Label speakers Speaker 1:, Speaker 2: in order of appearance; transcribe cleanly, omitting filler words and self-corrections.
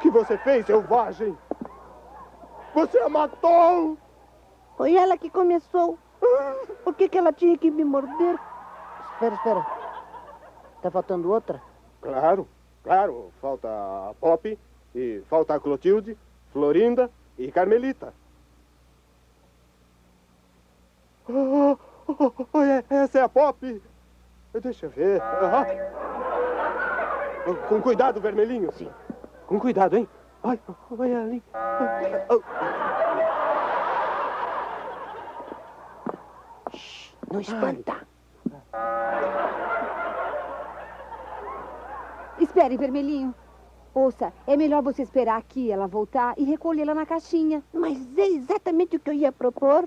Speaker 1: que você fez, selvagem? Você a matou!
Speaker 2: Foi ela que começou. Por que ela tinha que me morder? Espera. Tá faltando outra?
Speaker 1: Claro. Falta a Pop, e falta a Clotilde, Florinda e Carmelita. Essa é a Pop. Deixa eu ver. Com cuidado, vermelhinho.
Speaker 2: Sim.
Speaker 1: Com cuidado, hein? Olha ali.
Speaker 2: Shhh, não espanta.
Speaker 3: Espere, vermelhinho. Ouça, é melhor você esperar aqui ela voltar e recolhê-la na caixinha.
Speaker 2: Mas é exatamente o que eu ia propor.